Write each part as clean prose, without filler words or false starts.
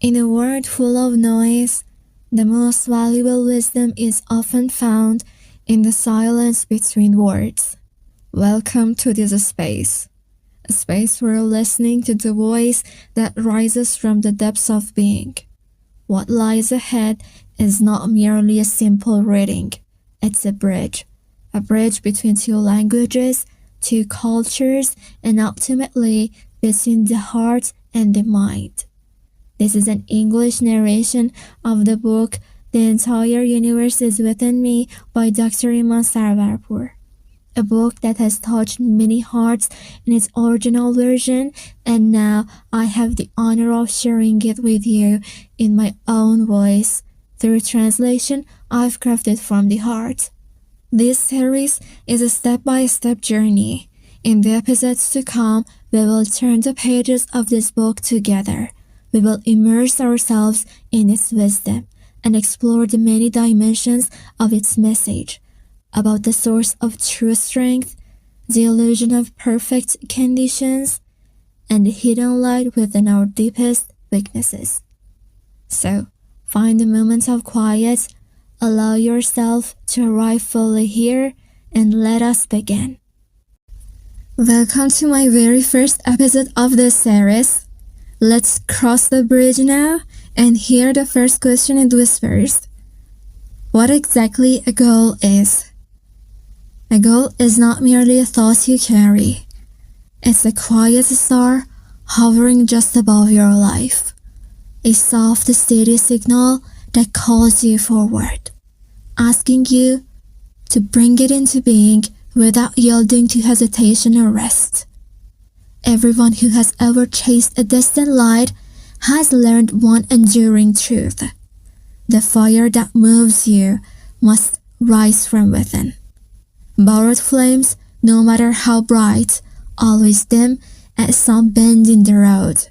In a world full of noise, the most valuable wisdom is often found in the silence between words. Welcome to this space, a space where listening to the voice that rises from the depths of being. What lies ahead is not merely a simple reading, it's a bridge between two languages, two cultures, and ultimately between the heart and the mind. This is an English narration of the book The Entire Universe is Within Me by Dr. Iman Sarwarpur, a book that has touched many hearts in its original version, and now I have the honor of sharing it with you in my own voice through translation I've crafted from the heart. This series is a step-by-step journey. In the episodes to come, we will turn the pages of this book together. We will immerse ourselves in its wisdom and explore the many dimensions of its message about the source of true strength, the illusion of perfect conditions, and the hidden light within our deepest weaknesses. So, find a moment of quiet, allow yourself to arrive fully here, and let us begin. Welcome to my very first episode of this series. Let's cross the bridge now and hear the first question in whispers. What exactly a goal is? A goal is not merely a thought you carry. It's a quiet star hovering just above your life. A soft, steady signal that calls you forward, asking you to bring it into being without yielding to hesitation or rest. Everyone who has ever chased a distant light has learned one enduring truth. The fire that moves you must rise from within. Borrowed flames, no matter how bright, always dim at some bend in the road.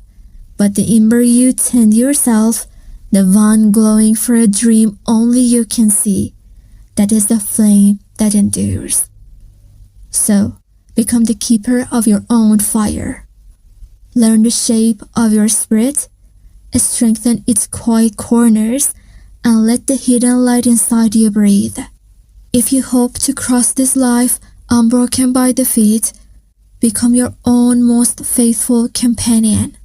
But the ember you tend yourself, the one glowing for a dream only you can see, that is the flame that endures. So, become the keeper of your own fire. Learn the shape of your spirit, strengthen its quiet corners, and let the hidden light inside you breathe. If you hope to cross this life unbroken by defeat, become your own most faithful companion.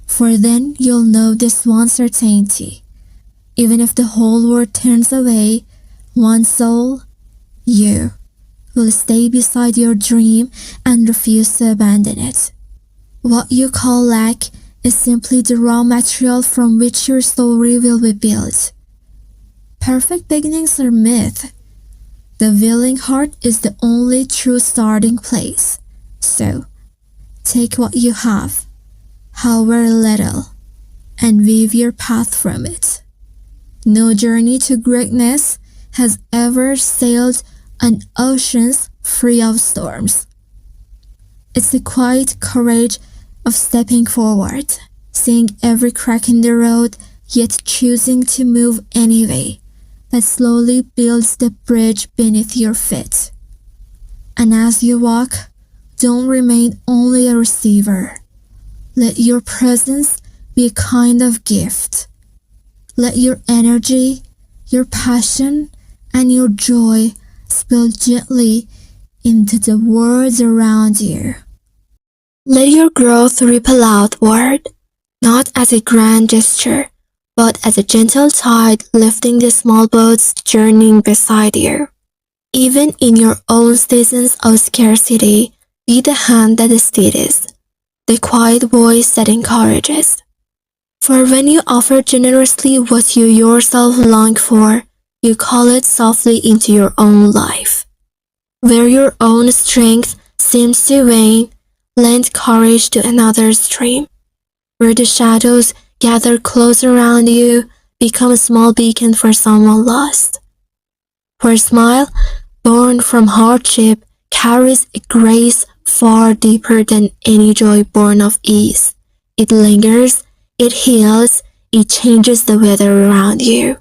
For then you'll know this one certainty. Even if the whole world turns away, one soul, you, will stay beside your dream and refuse to abandon it. What you call lack is simply the raw material from which your story will be built. Perfect beginnings are myth. The willing heart is the only true starting place. So, take what you have, however little, and weave your path from it. No journey to greatness has ever sailed on oceans free of storms. It's the quiet courage of stepping forward, seeing every crack in the road, yet choosing to move anyway, that slowly builds the bridge beneath your feet. And as you walk, don't remain only a receiver. Let your presence be a kind of gift. Let your energy, your passion, and your joy spill gently into the worlds around you. Let your growth ripple outward, not as a grand gesture, but as a gentle tide lifting the small boats journeying beside you. Even in your own seasons of scarcity, be the hand that steadies, the quiet voice that encourages. For when you offer generously what you yourself long for, you call it softly into your own life. Where your own strength seems to wane, lend courage to another's dream. Where the shadows gather close around you, become a small beacon for someone lost. For a smile, born from hardship, carries a grace far deeper than any joy born of ease. It lingers, it heals, it changes the weather around you.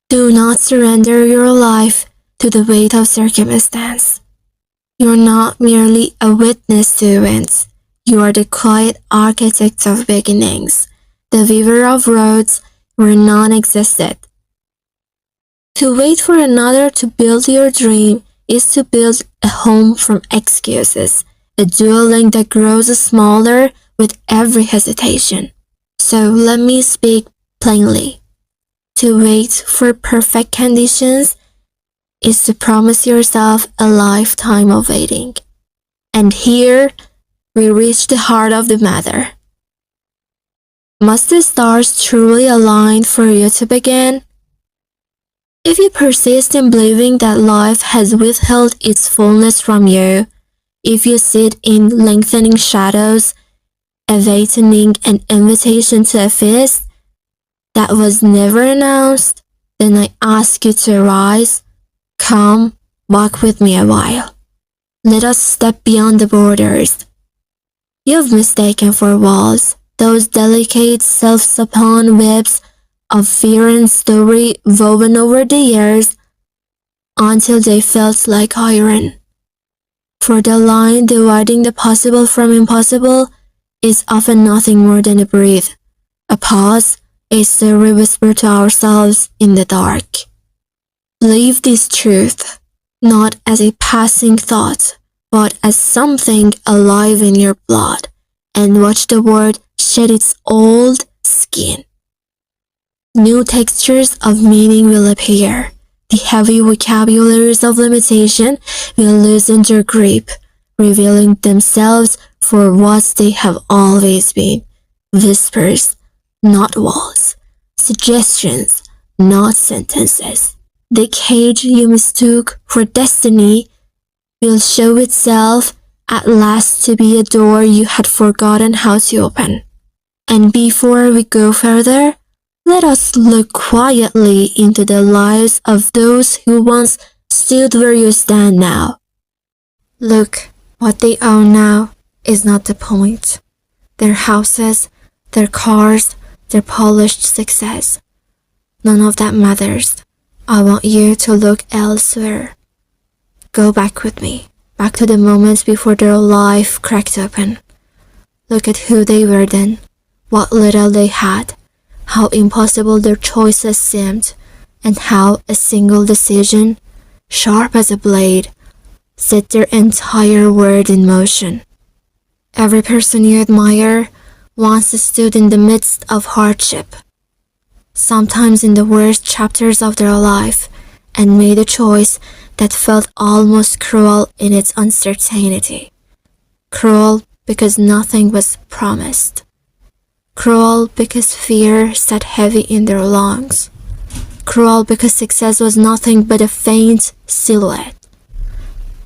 Do not surrender your life to the weight of circumstance. You're not merely a witness to events. You are the quiet architect of beginnings, the weaver of roads where none existed. To wait for another to build your dream is to build a home from excuses, a dwelling that grows smaller with every hesitation. So let me speak plainly. To wait for perfect conditions is to promise yourself a lifetime of waiting. And here we reach the heart of the matter. Must the stars truly align for you to begin? If you persist in believing that life has withheld its fullness from you, if you sit in lengthening shadows, awaiting an invitation to a feast that was never announced, then I ask you to arise, come, walk with me a while. Let us step beyond the borders. You've mistaken for walls those delicate self-spun webs of fear and story woven over the years until they felt like iron. For the line dividing the possible from impossible is often nothing more than a breath, a pause, a story whispered to ourselves in the dark. Believe this truth, not as a passing thought, but as something alive in your blood, and watch the world shed its old skin. New textures of meaning will appear. The heavy vocabularies of limitation will loosen their grip, revealing themselves for what they have always been. Whispers, not walls. Suggestions, not sentences. The cage you mistook for destiny will show itself at last to be a door you had forgotten how to open. And before we go further, let us look quietly into the lives of those who once stood where you stand now. Look, what they own now is not the point. Their houses, their cars, their polished success. None of that matters. I want you to look elsewhere. Go back with me, back to the moments before their life cracked open. Look at who they were then, what little they had, how impossible their choices seemed, and how a single decision, sharp as a blade, set their entire world in motion. Every person you admire once stood in the midst of hardship, sometimes in the worst chapters of their life, and made a choice that felt almost cruel in its uncertainty. Cruel because nothing was promised. Cruel because fear sat heavy in their lungs. Cruel because success was nothing but a faint silhouette,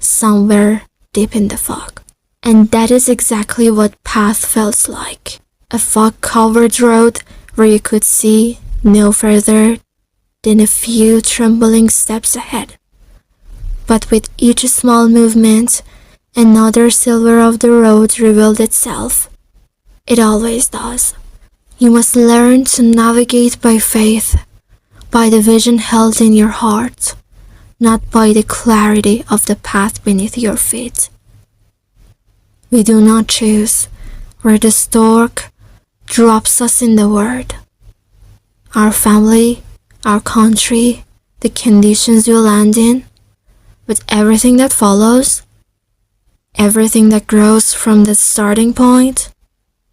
somewhere deep in the fog. And that is exactly what path felt like. A fog-covered road where you could see no further than a few trembling steps ahead. But with each small movement, another silver of the road revealed itself. It always does. You must learn to navigate by faith, by the vision held in your heart, not by the clarity of the path beneath your feet. We do not choose where the stork drops us in the world. Our family, our country, the conditions we land in, with everything that follows, everything that grows from the starting point,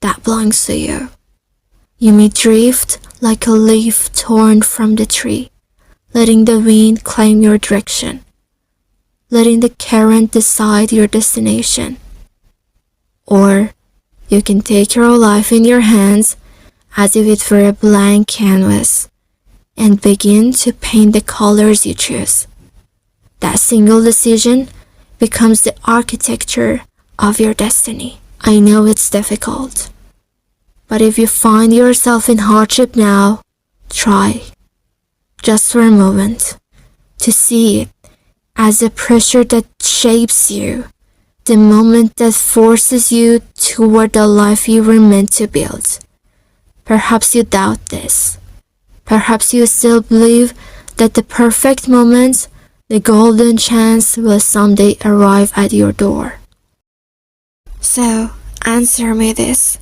that belongs to you. You may drift like a leaf torn from the tree, letting the wind claim your direction, letting the current decide your destination. Or you can take your life in your hands as if it were a blank canvas and begin to paint the colors you choose. That single decision becomes the architecture of your destiny. I know it's difficult, but if you find yourself in hardship now, try, just for a moment, to see it as a pressure that shapes you, the moment that forces you toward the life you were meant to build. Perhaps you doubt this. Perhaps you still believe that the perfect moment, the golden chance will someday arrive at your door. So, answer me this.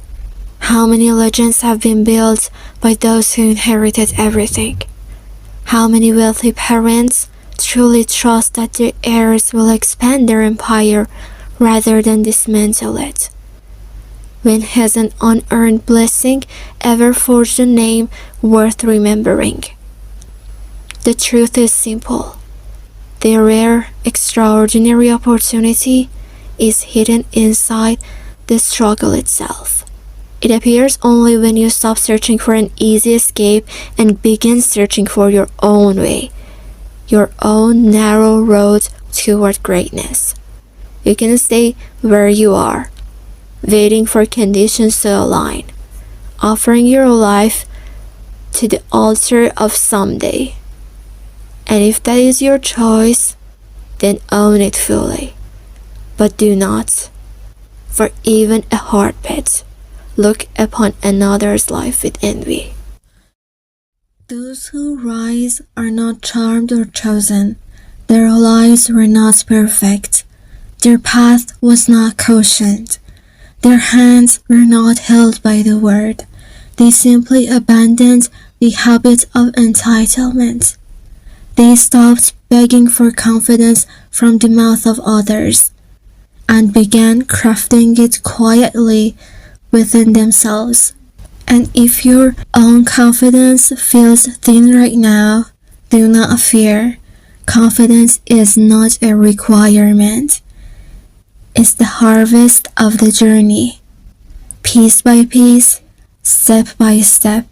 How many legends have been built by those who inherited everything? How many wealthy parents truly trust that their heirs will expand their empire rather than dismantle it? When has an unearned blessing ever forged a name worth remembering? The truth is simple. The rare, extraordinary opportunity is hidden inside the struggle itself. It appears only when you stop searching for an easy escape and begin searching for your own way, your own narrow road toward greatness. You can stay where you are, waiting for conditions to align, offering your life to the altar of someday. And if that is your choice, then own it fully. But do not, for even a heartbeat, look upon another's life with envy. Those who rise are not charmed or chosen. Their lives were not perfect. Their path was not cushioned. Their hands were not held by the word. They simply abandoned the habit of entitlement. They stopped begging for confidence from the mouth of others and began crafting it quietly within themselves. And if your own confidence feels thin right now, do not fear. Confidence is not a requirement. It's the harvest of the journey. Piece by piece, step by step,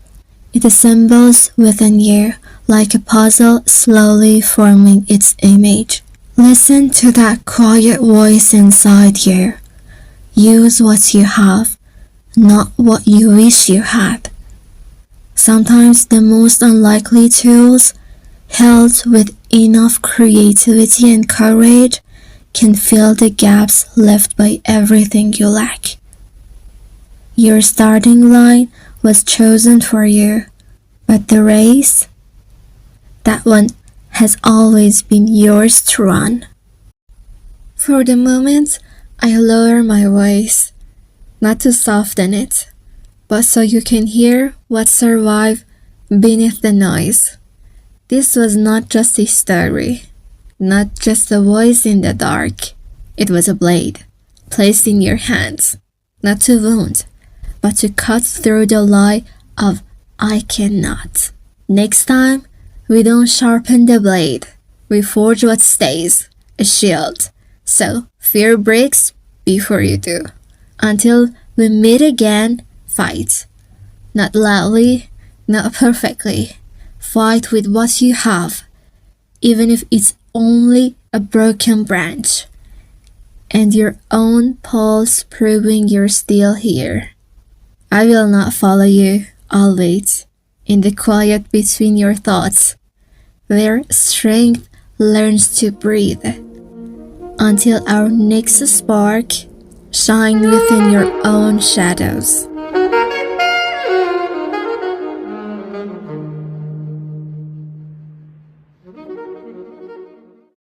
it assembles within you like a puzzle slowly forming its image. Listen to that quiet voice inside you. Use what you have, not what you wish you had. Sometimes the most unlikely tools, held with enough creativity and courage, can fill the gaps left by everything you lack. Your starting line was chosen for you, but the race, that one has always been yours to run. For the moment, I lower my voice, not to soften it, but so you can hear what survived beneath the noise. This was not just a story, not just a voice in the dark. It was a blade, placed in your hands, not to wound, but to cut through the lie of I cannot. Next time, we don't sharpen the blade, we forge what stays, a shield. So fear breaks before you do. Until we meet again, fight. Not loudly, not perfectly. Fight with what you have, even if it's only a broken branch, and your own pulse proving you're still here. I will not follow you, I'll wait, in the quiet between your thoughts, where strength learns to breathe, until our next spark shine within your own shadows.